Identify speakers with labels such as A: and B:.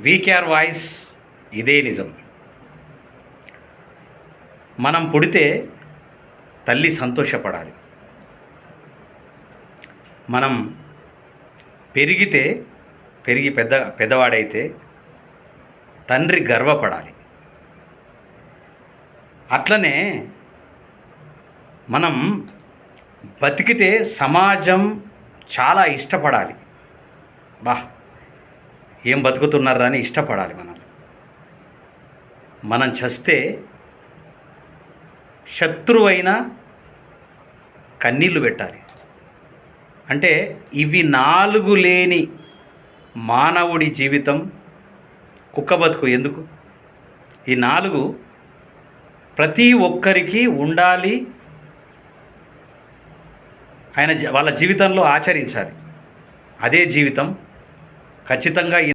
A: VKR voice ఇదే నిజం. మనం పుడితే తల్లి సంతోషపడాలి. మనం పెరిగి పెద్దవాడైతే తండ్రి గర్వపడాలి. అట్లనే మనం బతికితే సమాజం చాలా ఇష్టపడాలి. ఏం బతుకుతున్నారా అని ఇష్టపడాలి. మనం చస్తే శత్రువైనా కన్నీళ్లు పెట్టాలి. అంటే ఇవి 4 లేని మానవుడి జీవితం కుక్క బతుకు ఎందుకు? ఈ 4 ప్రతి ఒక్కరికి ఉండాలి. వాళ్ళ జీవితంలో ఆచరించాలి. అదే జీవితం ఖచ్చితంగా.